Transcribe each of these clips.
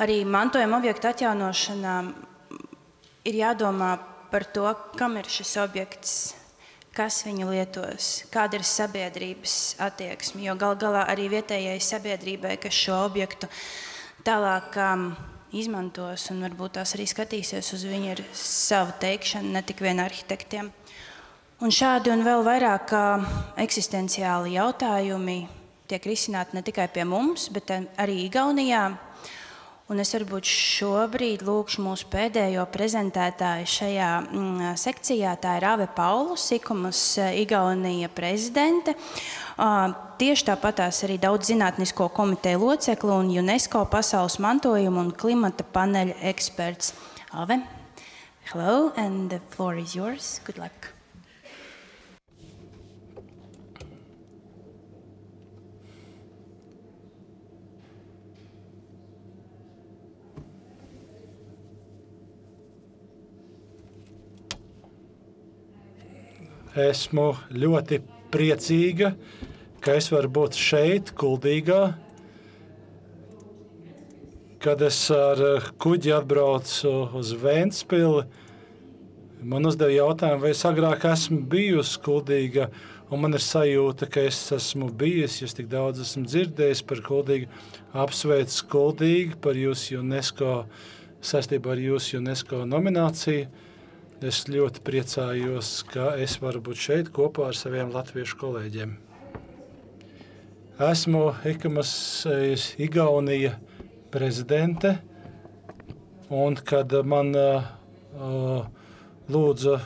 arī mantojuma objektu atjaunošanā ir jādomā par to, kam ir šis objekts, kas viņu lietos, kāda ir sabiedrības attieksme. Jo gal galā arī vietējai sabiedrībai, kas šo objektu tālāk izmantos un varbūt tās arī skatīsies uz viņu, ir sava teikšana, ne tik vien arhitektiem. Un šādi un vēl vairāk eksistenciāli jautājumi tiek risināti ne tikai pie mums, bet arī Igaunijā. Un es varbūt šobrīd lūkšu mūsu pēdējo prezentētāju šajā sekcijā. Tā ir Ave Paulus, ICOMOS Igaunija prezidente. Tieši tāpatās arī daudz zinātnisko komiteju loceklu un UNESCO pasaules mantojuma un klimata paneļa eksperts. Ave, hello, and the floor is yours. Good luck. Esmu ļoti priecīga, ka es varu būt šeit, Kuldīgā, kad es ar kuģi atbraucu uz Ventspili. Man uzdeva jautājumu, vai es agrāk esmu bijusi Kuldīga, un man ir sajūta, ka es esmu bijusi, es tik daudz esmu dzirdējis par Kuldīgu. Apsveicu Kuldīgu par jūsu UNESCO, saistībā ar jūsu UNESCO nomināciju. Es ļoti priecājos, ka es varu būt šeit kopā ar saviem latviešu kolēģiem. Esmu ICOMOS Igaunija prezidente, un kad man lūdza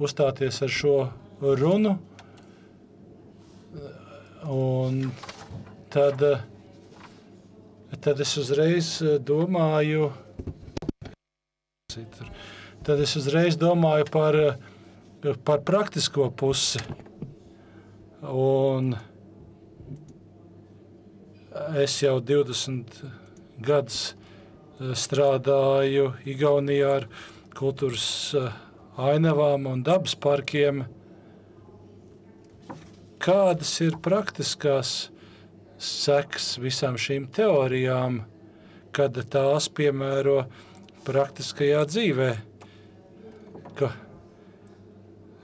uzstāties ar šo runu, un tad es uzreiz domāju, par praktisko pusi. Un es jau 20 gadus strādāju Igaunijā ar kultūras ainavām un dabas parkiem. Kādas ir praktiskās sekas visām šīm teorijām, kad tās piemēro praktiskajā dzīvē? Ka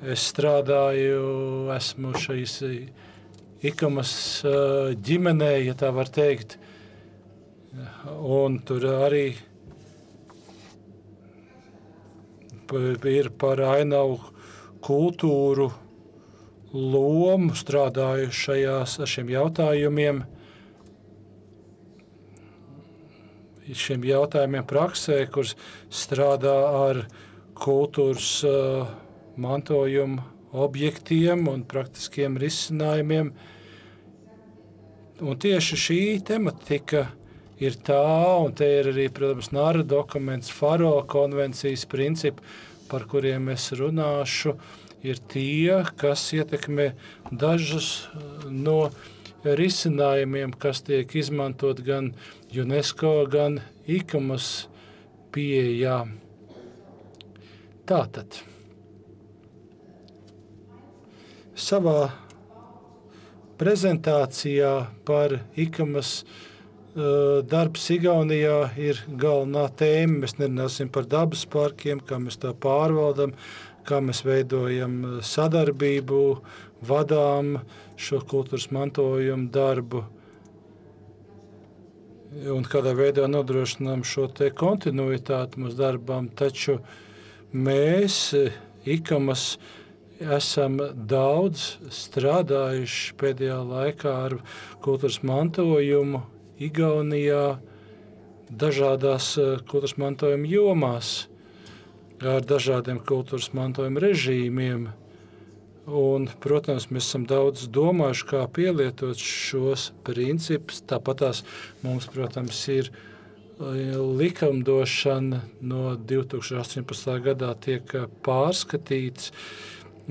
es strādāju, esmu šīs ICOMOS ģimenē, ja tā var teikt, un tur arī ir par ainavu kultūru lomu strādāju ar šiem jautājumiem. Šiem jautājumiem praksē, kur strādā ar kultūras mantojuma objektiem un praktiskiem risinājumiem. Un tieši šī tematika ir tā, un te ir arī, protams, NARA dokuments, Faro konvencijas principi, par kuriem es runāšu, ir tie, kas ietekmē dažus no risinājumiem, kas tiek izmantot gan UNESCO, gan ICOMOS pieejā. Tātad, savā prezentācijā par ICOMOS darbs Igaunijā ir galvenā tēma. Mēs nerunāsim par dabas parkiem, kā mēs tā pārvaldam, kā mēs veidojam sadarbību, vadām šo kultūras mantojumu darbu un kādā veidā nodrošinām šo te kontinuitāti mūsu darbām. Taču mēs, ICOMOS, esam daudz strādājuši pēdējā laikā ar kultūras mantojumu Igaunijā, dažādās kultūras mantojuma jomās, ar dažādiem kultūras mantojuma režīmiem. Un, protams, mēs esam daudz domājuši, kā pielietot šos principus. Tāpatās mums, protams, ir likumdošana no 2018. gadā tiek pārskatīts,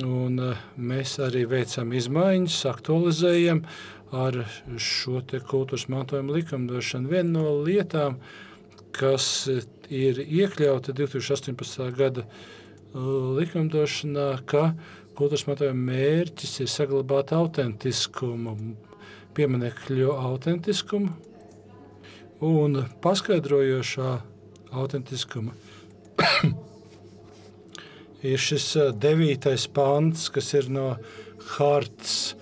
un mēs arī veicam izmaiņas, aktualizējam ar šo te kultūras mantojuma likumdošanu. Viena no lietām, kas ir iekļauta 2018. gada likumdošanā, ka kultūras mantojuma mērķis ir saglabāt autentiskumu, pieminekļu autentiskumu, un paskaidrojošā autentiskuma ir šis 9. pants, kas ir no hartas,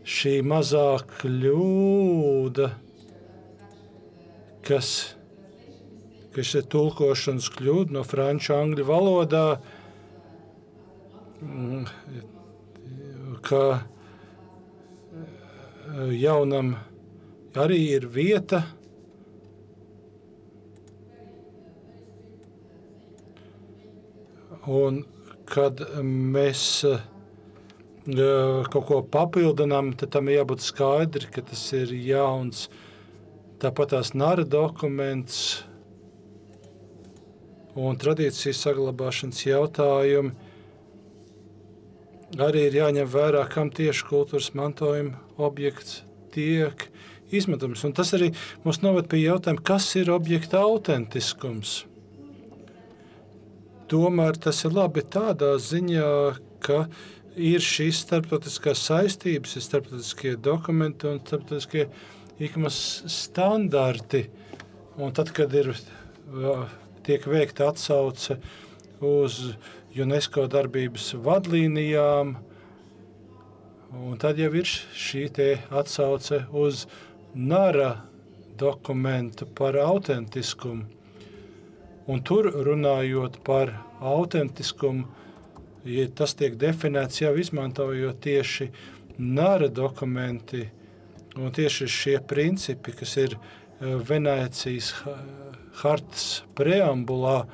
šī mazā kļūda, kas ir tulkošanas kļūda no franču angļu valodā, ka jaunam arī ir vieta, un kad mēs kaut ko papildinām, tad tam jābūt skaidri, ka tas ir jauns. Tāpat tās nara dokuments un tradīcijas saglabāšanas jautājumi arī ir jāņem vērā, kam tieši kultūras mantojuma objekts tiek izmantojams. Un tas arī mums noved pie jautājuma, kas ir objekta autentiskums. Tomēr tas ir labi tādā ziņā, ka ir šīs starptautiskās saistības, ir starptautiskie dokumenti un starptautiskie ikmas standarti. Un tad, kad tiek veikta atsauce uz UNESCO darbības vadlīnijām, un tad jau ir šī te atsauce uz nara dokumentu par autentiskumu. Un tur runājot par autentiskumu, ja tas tiek definēts jau izmantojot tieši nara dokumenti un tieši šie principi, kas ir Venēcijas hartas preambulā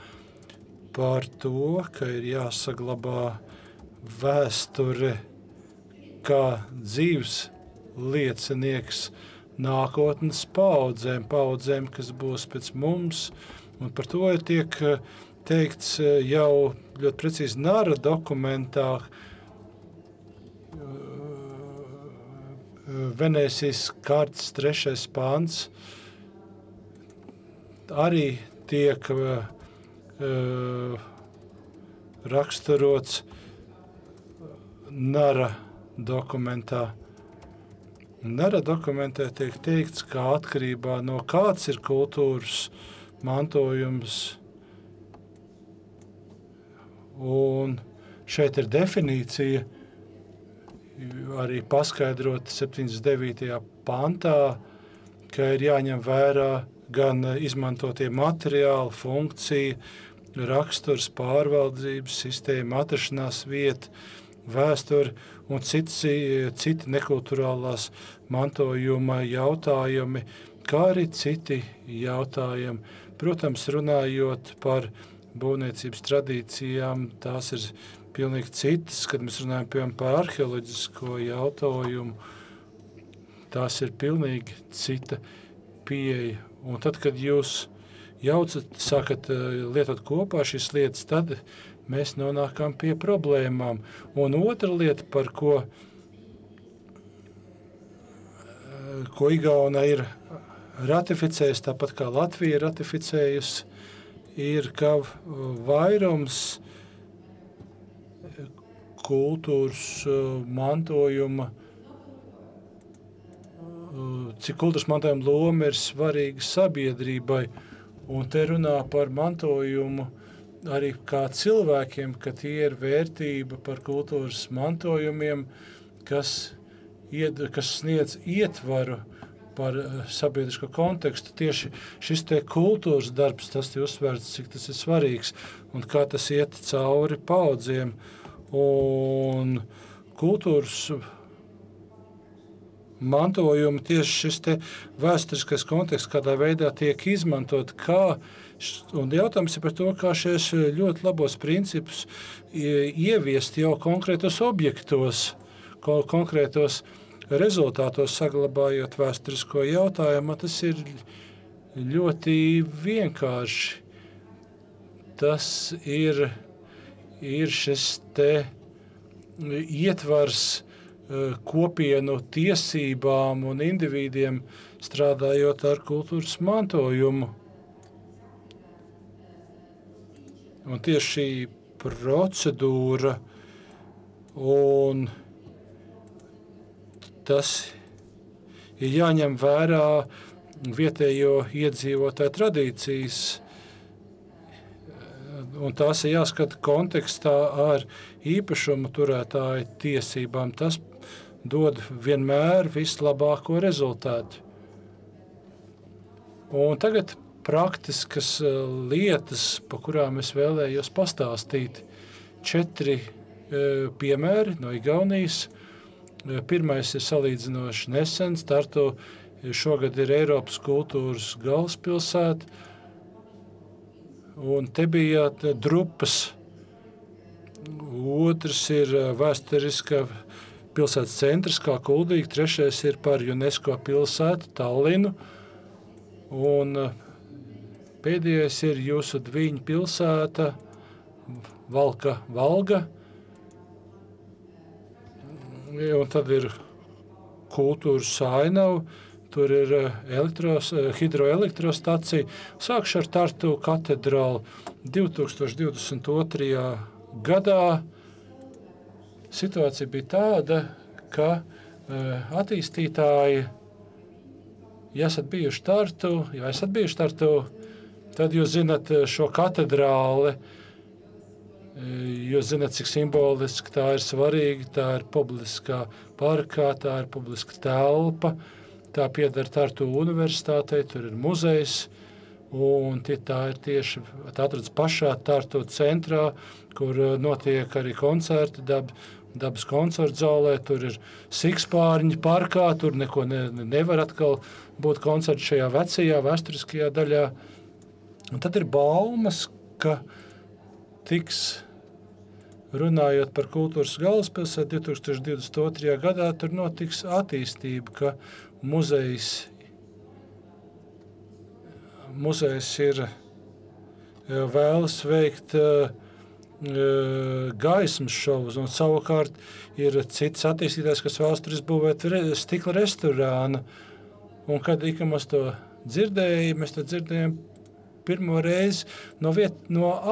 par to, ka ir jāsaglabā vēsture kā dzīves liecinieks nākotnes paudzēm, kas būs pēc mums. Un par to ir tiek teikts jau ļoti precīzi nara dokumentā, Venēcijas hartas 3. pants arī tiek raksturots nara dokumentā. Nara dokumentā tiek teikts, ka atkarībā no kāds ir kultūras mantojums, un šeit ir definīcija arī paskaidrota 79. pantā, ka ir jāņem vērā gan izmantotie materiāli, funkcija, raksturs, pārvaldības sistēma, atrašanās vieta, vēsture un citi nekulturālās mantojuma jautājumi, kā arī citi jautājumi. Protams, runājot par būvniecības tradīcijām, tās ir pilnīgi citas, kad mēs runājam piemēram par arheoloģisko jautājumu, tās ir pilnīgi cita pieeja. Un tad, kad jūs sākat lietot kopā šīs lietas, tad mēs nonākam pie problēmām. Un otra lieta, par ko Igauna ir ratificējusi, tāpat kā Latvija ir ratificējusi, ir, ka vairums kultūras mantojuma, cik kultūras mantojuma loma ir svarīga sabiedrībai, un te runā par mantojumu arī kā cilvēkiem, ka tie ir vērtība par kultūras mantojumiem, kas sniedz ietvaru par sabiedrisko kontekstu. Tieši šis te kultūras darbs, tas te uzsvērts, cik tas ir svarīgs un kā tas iet cauri paudziem. Un kultūras mantojumi, tieši šis te vēsturiskais konteksts, kādā veidā tiek izmantot, un jautājums ir par to, kā šies ļoti labos principus ieviest jau konkrētos objektos, konkrētos rezultātos saglabājot vēsturisko jautājumu, tas ir ļoti vienkārši. Tas ir šis te ietvars kopienu tiesībām un individiem strādājot ar kultūras mantojumu. Un tieši šī procedūra un tas ir jāņem vērā vietējo iedzīvotāju tradīcijas, un tās ir jāskata kontekstā ar īpašumu turētāju tiesībām. Tas dod vienmēr vislabāko rezultātu. Un tagad praktiskas lietas, pa kurām es vēlējos pastāstīt. 4 piemēri no Igaunijas. Pirmais ir salīdzinoši nesen. Tartu šogad ir Eiropas kultūras galvaspilsēta. Un te bija drupas. Otrs ir vēsturiska pilsētas centrs, kā Kuldīga. Trešais ir par UNESCO pilsētu Tallinu. Un pēdējais ir jūsu Dviņu pilsēta Valga. Un tad ir kultūras ainava. Tur ir hidroelektrostacija. Sākšu ar Tartu katedrālu. 2022. gadā situācija bija tāda, ka attīstītāji, ja esat bijuši Tartu, tad jūs zinat šo katedrāli, jūs zinat, cik simboliski tā ir svarīga, tā ir publiskā parkā, tā ir publiska telpa. Tā pieder Tartu universitātei, tur ir muzejs, un tā ir tieši atrodas pašā Tartu centrā, kur notiek arī koncerti, dabas koncertu zālē, tur ir Sikspārņi parkā, tur neko nevar atkal būt koncerti šajā vecajā, vēsturiskajā daļā. Un tad ir baumas, ka tiks, runājot par kultūras galvaspilsētu, 2022. gadā tur notiks attīstība, ka muzejs ir vēlas veikt gaismas šovus, un savukārt ir cits attīstītājs, kas vēlas tur izbūvēt stikla restorānu. Un kad mēs to dzirdējām, mēs to dzirdējām pirmo reizi no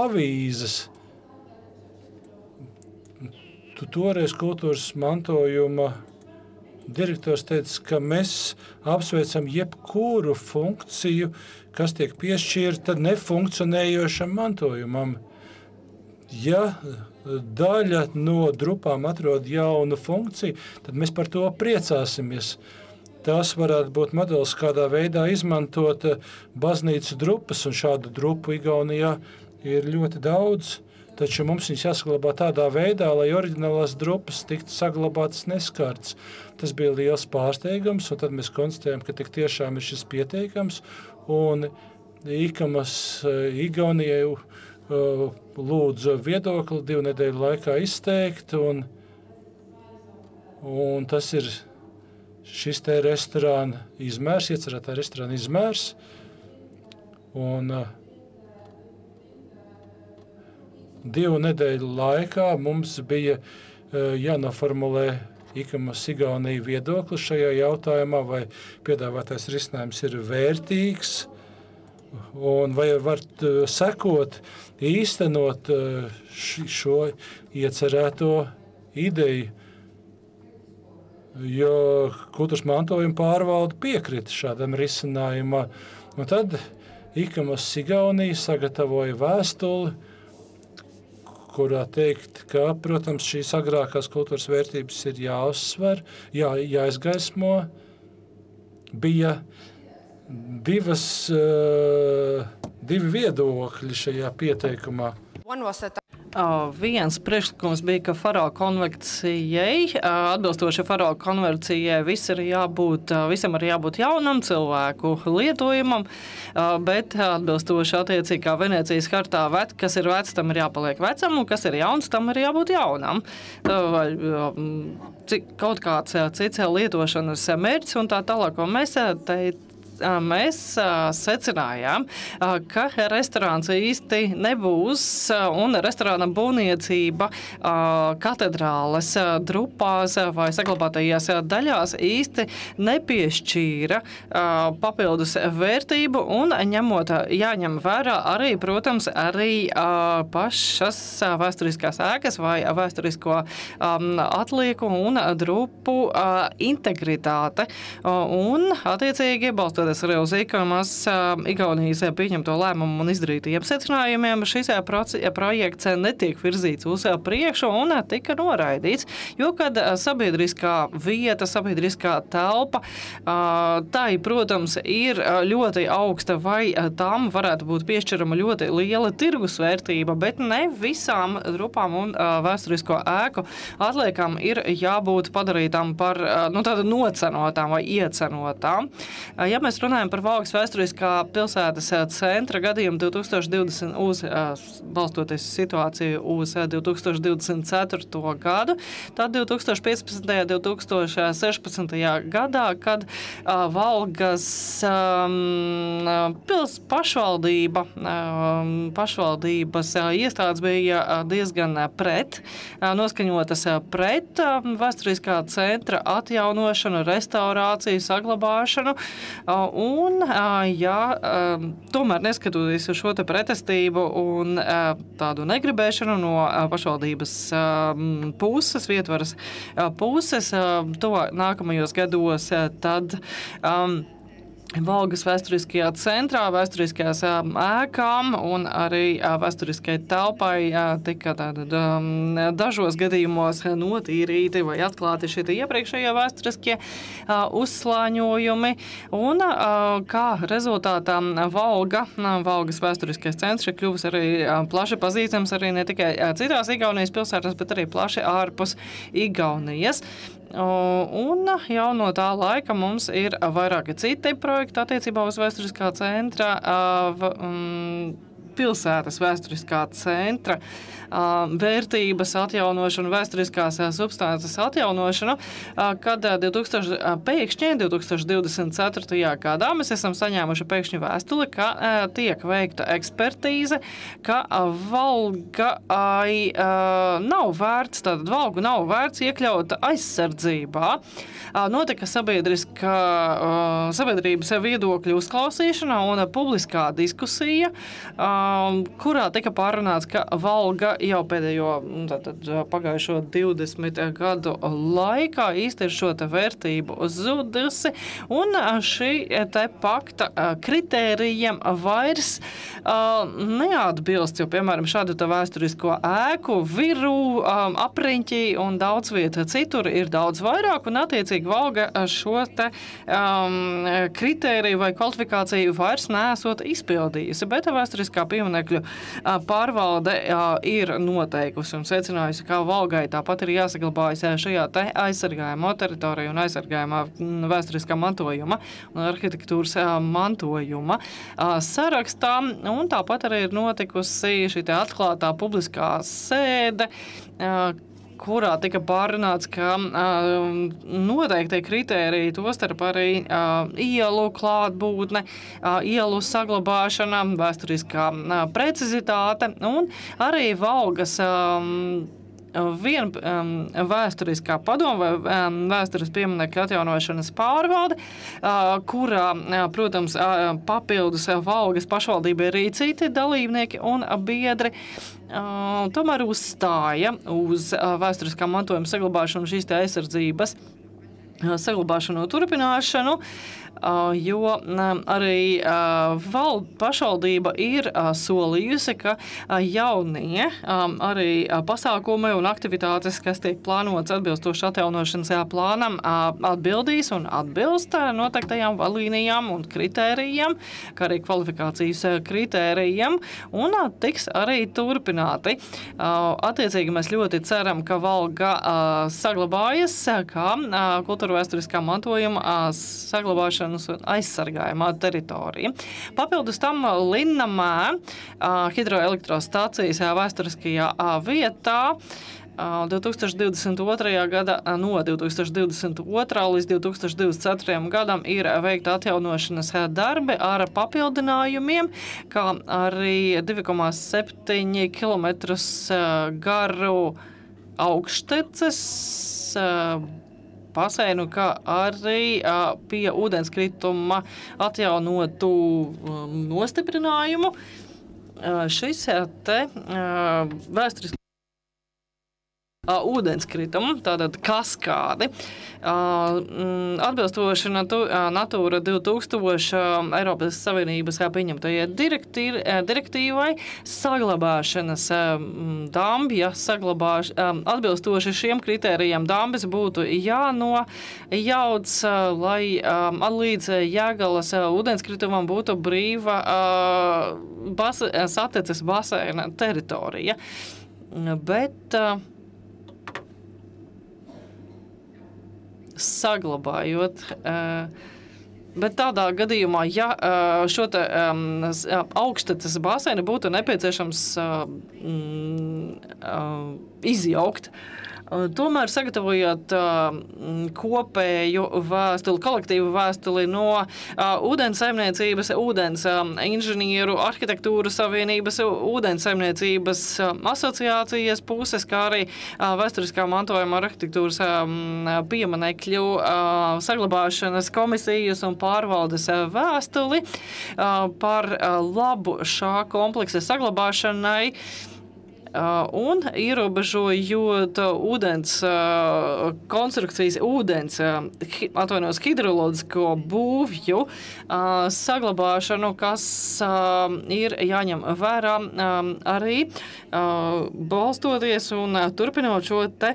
avīzes. Toreiz kultūras mantojuma direktors teica, ka mēs apsveicam jebkuru funkciju, kas tiek piešķirta nefunkcionējošam mantojumam. Ja daļa no drupām atrod jaunu funkciju, tad mēs par to priecāsimies. Tas varētu būt modelis, kādā veidā izmantot baznīcu drupas, un šādu drupu Igaunijā ir ļoti daudz. Taču mums viņas jāsaglabā tādā veidā, lai oriģinālās drupas tiktu saglabātas neskarts. Tas bija liels pārsteigums, un tad mēs konstatējām, ka tik tiešām ir šis pieteikums, un IKAMAS Igaunijai lūdzu viedokli 2 nedēļu laikā izteikt, un tas ir šis te restorāna izmērs, iecerētā restorāna izmērs, un 2 nedēļu laikā mums bija jānoformulē IKAMAS Igaunija viedokli šajā jautājumā, vai piedāvātais risinājums ir vērtīgs, un vai var sekot, īstenot šo iecerēto ideju, jo kultūras mantojuma pārvalde piekrita šādam risinājumam. Un tad IKAMAS Igaunija sagatavoja vēstuli, kurā teikt, ka, protams, šīs agrākās kultūras vērtības ir jāuzsver, jāizgaismo. Bija 2 viedokļi šajā pieteikumā. Viens priekšlikums bija, ka faro konvercijai, atbilstoši faro konvercijai, visam ir jābūt jaunam cilvēku lietojumam, bet atbilstoši attiecīgi kā Venecijas hartā, kas ir vecs, tam ir jāpaliek vecam, un kas ir jauns, tam ir jābūt jaunam. Kaut kāds cits lietošanas mērķis un tā tālāk, ko mēs secinājām, ka restorāns īsti nebūs un restorāna būvniecība katedrāles drupās vai saglabātajās daļās īsti nepiešķīra papildus vērtību un jāņem vērā arī, protams, arī pašas vēsturiskās ēkas vai vēsturisko atlieku un drupu integritāte. Un, attiecīgi, balstoties balstoties arī uz Igaunijas pieņemto lēmumu un izdarītajiem secinājumiem, šis projekts netiek virzīts uz priekšu un tika noraidīts, jo, kad sabiedriskā vieta, sabiedriskā telpa, tai, protams, ir ļoti augsta vai tam varētu būt piešķirama ļoti liela tirgusvērtība, bet ne visām drupām un vēsturisko ēku atliekam ir jābūt padarītām par tādu nocenotām vai iecenotām. Ja mēs runājam par Valgas vēsturiskā pilsētas centra gadījumu 2020 balstoties situāciju uz 2024. gadu, tad 2015. 2016. gadā, kad Valgas pašvaldības iestādes bija diezgan noskaņotas pret vēsturiskā centra atjaunošanu, restaurāciju, saglabāšanu un, tomēr neskatoties uz šo te pretestību un tādu negribēšanu no pašvaldības puses, vietvaras puses, nākamajos gados, tad Valgas vēsturiskajā centrā, vēsturiskajās ēkām un arī vēsturiskai telpai tika dažos gadījumos notīrīti vai atklāti šie iepriekšējie vēsturiskie uzslāņojumi. Un kā rezultātā Valgas vēsturiskais centrs ir kļuvis arī plaši pazīstams arī ne tikai citās Igaunijas pilsētās, bet arī plaši ārpus Igaunijas. Un jau no tā laika mums ir vairāki citi projekti attiecībā uz vēsturiskā centra, pilsētas vēsturiskā centra vērtības atjaunošanu, vēsturiskās substances atjaunošanu, kad pēkšņi 2024. gadā mēs esam saņēmuši pēkšņi vēstuli, ka tiek veikta ekspertīze, ka Valgai nav vērts, tātad Valgu nav vērts iekļaut aizsardzībā. Notika sabiedrības viedokļu uzklausīšana un publiskā diskusija, kurā tika pārunāts, ka Valga jau pēdējo pagājušo 20 gadu laikā īsti ir šo te vērtību zudusi, un šī te pakta kritērijiem vairs neatbilst, jo, piemēram, šādu te vēsturisko ēku, viru, apriņķi un daudz vieta citur ir daudz vairāk, un attiecīgi Valga šo te kritēriju vai kvalifikāciju vairs neesot izpildījusi, bet vēsturiskā pieminekļu pārvalde ir noteikusi un secinājusi, ka Valgai tāpat ir jāsaglabājas šajā te aizsargājumā teritorija un aizsargājumā vēsturiskā mantojuma un arhitektūras mantojuma sarakstā, un tāpat arī ir notikusi šī te atklātā publiskā sēde, kurā tika pārunāts, ka noteikti kritēriji, tostarp arī ielu klātbūtne, ielu saglabāšana, vēsturiskā precizitāte un arī Valgas vēsturiskā padoma vai vēstures pieminekļu atjaunošanas pārvalde, kurā, protams, papildus Valgas pašvaldība ir arī citi dalībnieki un biedri, tomēr uzstāja uz vēsturiskā mantojuma saglabāšanu, šīs te aizsardzības saglabāšanu un turpināšanu, jo arī pašvaldība ir solījusi, ka jaunie arī pasākumi un aktivitātes, kas tiek plānotas atbilstoši atjaunošanas plānam, atbildīs un atbilst noteiktajām vadlīnijām un kritērijiem, kā arī kvalifikācijas kritērijiem, un tiks arī turpināti. Attiecīgi mēs ļoti ceram, ka Valga saglabājas kā kultūra vēsturiskā mantojuma saglabāšanas un aizsargājumā teritorija. Papildus tam Linnamē hidroelektrostacijas vēsturiskajā vietā 2022. gada, no 2022. līdz 2024. gadam ir veikta atjaunošanas darbi ar papildinājumiem, kā arī 2,7 km garu augšteces paseinu, kā arī pie ūdenskrituma atjaunotu nostiprinājumu. Šis te vēsturiski ūdenskritumu, tātad kaskādi. Atbilstoši Natūra 2000 Eiropas Savienības pieņemtajai direktīvai saglabāšanas dambja, atbilstoši šiem kritērijiem dambis būtu jānojauc, lai līdz Jēgalas ūdenskritumam būtu brīva sateces baseina teritorija. Bet saglabājot, bet tādā gadījumā, ja šo te augšteces baseini būtu nepieciešams izjaukt, tomēr sagatavojot kopēju vēstuli, kolektīvu vēstuli no ūdens saimniecības, ūdens inženieru, arhitektūras savienības, ūdens saimniecības asociācijas puses, kā arī vēsturiskā mantojuma arhitektūras pieminekļu saglabāšanas komisijas un pārvaldes vēstuli par labu šā kompleksa saglabāšanai, un ierobežojot ūdens konstrukcijas, hidroloģisko būvju saglabāšanu, kas ir jāņem vērā arī balstoties un turpinot šo te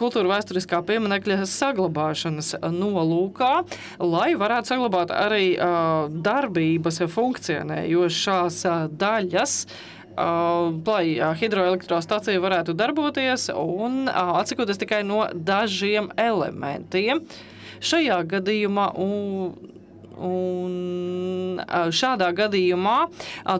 kultūra vēsturiskā pieminekļa saglabāšanas nolūkā, lai varētu saglabāt arī darbības funkcionējošās daļas, lai hidroelektrostacija varētu darboties un atsakoties tikai no dažiem elementiem. Šajā gadījumā un šādā gadījumā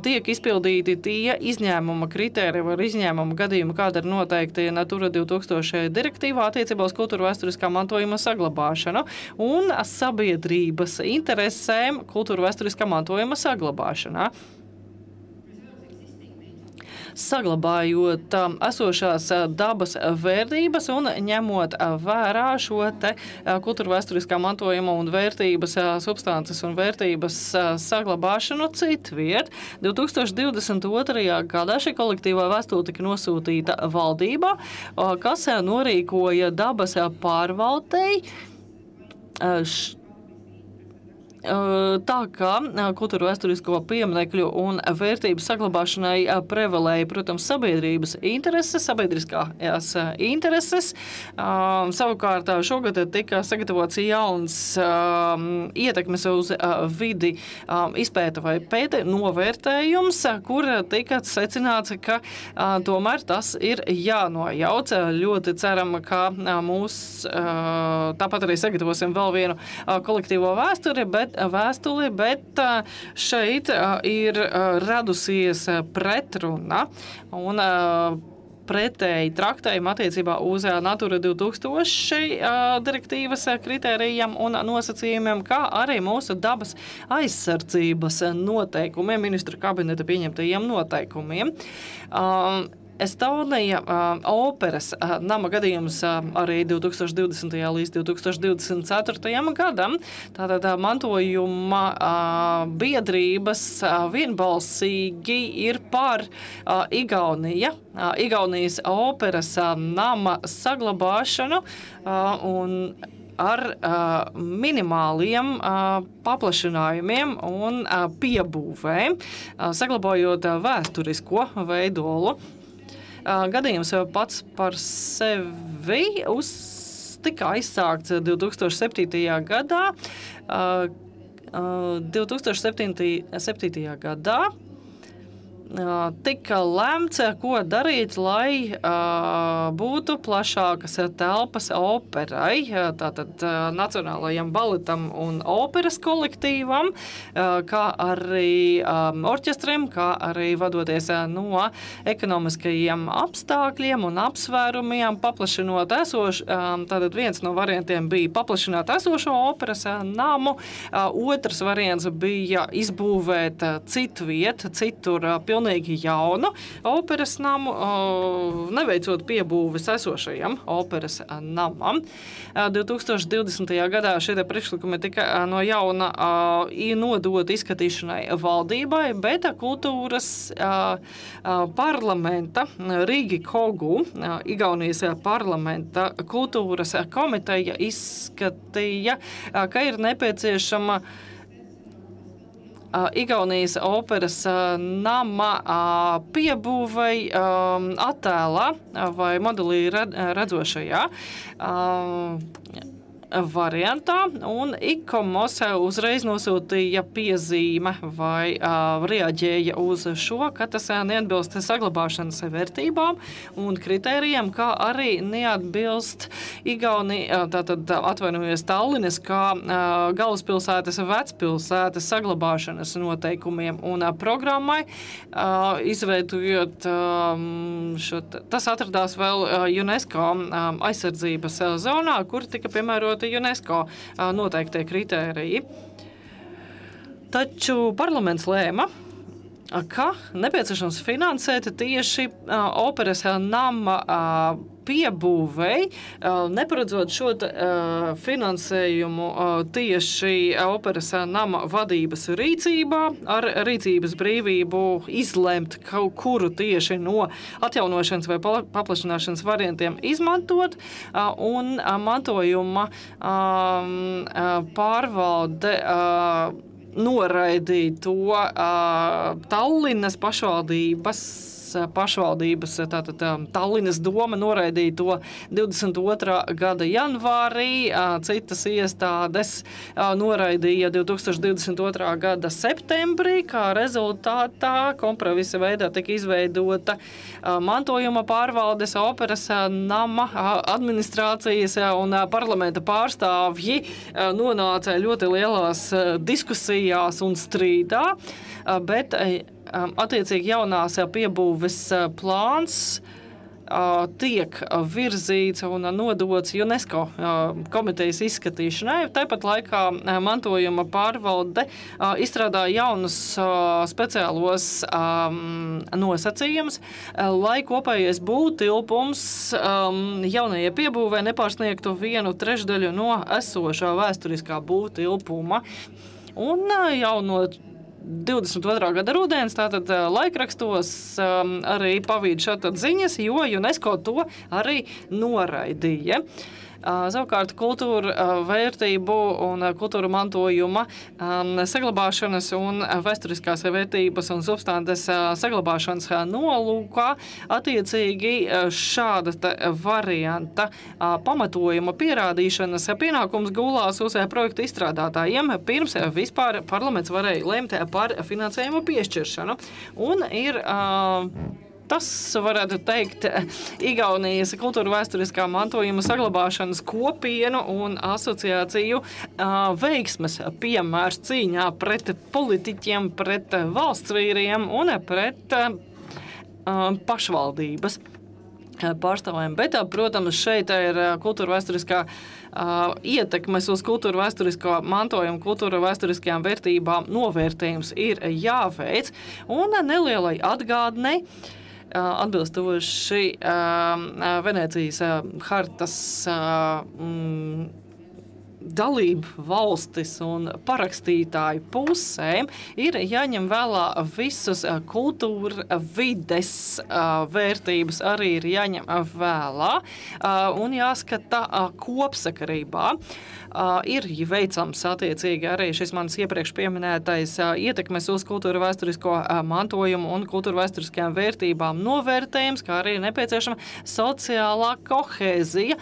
tiek izpildīti tie izņēmuma kritēriji vai izņēmuma gadījumi, kāda ir noteikti Natura 2000 direktīvā attiecībā uz kultūra vēsturiskā mantojuma saglabāšanu un sabiedrības interesēm kultūra vēsturiskā mantojuma saglabāšanā. Saglabājot esošās dabas vērtības un ņemot vērā šo te kultūra vēsturiskā mantojuma un vērtības substances un vērtības saglabāšanu citviet. 2022. gadā šī kolektīvā vēstule tika nosūtīta valdībā, kas norīkoja dabas pārvaldei tā kā kultūra vēsturisko pieminekļu un vērtību saglabāšanai prevalēja, protams, sabiedrības intereses, sabiedriskās intereses. Savukārt šogad tika sagatavots jauns ietekmes uz vidi izpēta vai pēte novērtējums, kur tika secināts, ka tomēr tas ir jānojauc. Ļoti ceram, ka tāpat arī sagatavosim vēl vienu kolektīvo vēsturi, bet šeit ir radusies pretruna un pretēji traktējumi attiecībā uz Natura 2000 direktīvas kritērijiem un nosacījumiem, kā arī mūsu dabas aizsardzības noteikumiem, ministru kabineta pieņemtajiem noteikumiem. Estonija operas nama gadījums arī 2020. līdz 2024. gadam. Tātad mantojuma biedrības vienbalsīgi ir par Igaunijas operas nama saglabāšanu un ar minimāliem paplašinājumiem un piebūvēm, saglabājot vēsturisko veidolu. Gadījums pats par sevi tika aizsākts 2007. gadā. 2007. gadā tika lemts, ko darīt, lai būtu plašākas telpas operai, tātad Nacionālajam baletam un operas kolektīvam, kā arī orķestrim, kā arī vadoties no ekonomiskajiem apstākļiem un apsvērumiem, paplašinot esošu, tātad viens no variantiem bija paplašināt esošo operas namu, otrs variants bija izbūvēt citur, pilnīgi jaunu operas namu, neveicot piebūves esošajam operas namam. 2020. gadā šie priekšlikumi tika no jauna nodoti izskatīšanai valdībai, bet kultūras parlamenta Rīgi Kogu, Igaunijas parlamenta kultūras komiteja izskatīja, ka ir nepieciešama Igaunijas operas nama piebūvei attēlā vai modelī redzošajā variantā, un IKOMOS uzreiz nosūtīja piezīme vai reaģēja uz šo, ka tas neatbilst saglabāšanas vērtībām un kritērijiem, kā arī neatbilst tātad atvainojies Tallinas kā galvaspilsētas vecpilsētas saglabāšanas noteikumiem un programmai, izveidojot tas atradās vēl UNESCO aizsardzības zonā, kur tika piemērot UNESCO noteiktie kritēriji. Taču parlaments lēma, ka nepieciešams finansēt tieši operas nama piebūvei, neparedzot šo finansējumu tieši operas nama vadības rīcībā, ar rīcības brīvību izlemt, kuru tieši no atjaunošanas vai paplašināšanas variantiem izmantot, un mantojuma pārvalde noraidīja to Tallinas pašvaldības, tātad Tallinas doma noraidīja to 22. gada janvārī, citas iestādes noraidīja 2022. gada septembrī, kā rezultātā kompromisa veidā tika izveidota mantojuma pārvaldes operas nama administrācijas un parlamenta pārstāvji nonāca ļoti lielās diskusijās un strīdā, bet attiecīgi jaunās piebūves plāns tiek virzīts un nodots UNESCO komitejas izskatīšanai. Tāpat laikā mantojuma pārvalde izstrādāja jaunus speciālos nosacījumus, lai kopējais būvtilpums jaunajai piebūvē nepārsniegtu 1/3 no esošā vēsturiskā būvtilpuma. Un jau no 22. gada rudens, tātad laikrakstos arī pavīd šātad ziņas, jo UNESCO to arī noraidīja. Savukārt kultūra vērtību un kultūra mantojuma saglabāšanas un vēsturiskās vērtības un substances saglabāšanas nolūkā attiecīgi šāda varianta pamatojuma pierādīšanas pienākums gulās uz projekta izstrādātājiem, pirms vispār parlaments varēja lemt par finansējumu piešķiršanu. Un ir tas, varētu teikt, Igaunijas kultūra vēsturiskā mantojuma saglabāšanas kopienu un asociāciju veiksmes piemērs cīņā pret politiķiem, pret valsts vīriem un pret pašvaldības pārstāvjiem. Bet, protams, šeit ir kultūra vēsturiskā ietekmes uz kultūra vēsturiskā mantojuma, kultūra vēsturiskajām vērtībām novērtējums ir jāveic. Un nelielai atgādnei, atbilstoši Venēcijas hartas dalību valstis un parakstītāju pusēm ir jāņem vērā visus kultūra vides vērtības arī ir jāņem vērā un jāskata kopsakarībā. Ir veicams attiecīgi arī šis manis iepriekš pieminētais ietekmes uz kultūra vēsturisko mantojumu un kultūra vēsturiskajām vērtībām novērtējums, kā arī nepieciešama sociālā kohēzija,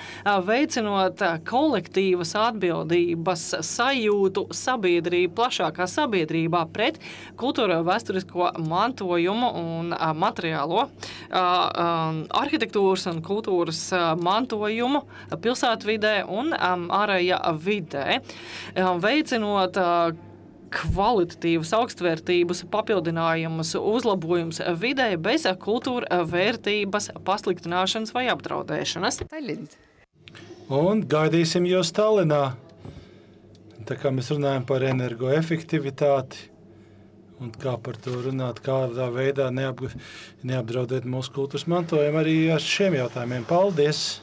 veicinot kolektīvas atbildības sajūtu sabiedrību, plašākā sabiedrībā pret kultūra vēsturisko mantojumu un materiālo arhitektūras un kultūras mantojumu pilsētvidē un ārējā vidē, veicinot kvalitatīvas augstvērtības papildinājumus, uzlabojumus vidē bez kultūra vērtības pasliktināšanas vai apdraudēšanas. Un gaidīsim jūs Tallinā. Tā kā mēs runājam par energoefektivitāti un kā par to runāt, kādā veidā neapdraudēt mūsu kultūras mantojumu arī ar šiem jautājumiem. Paldies!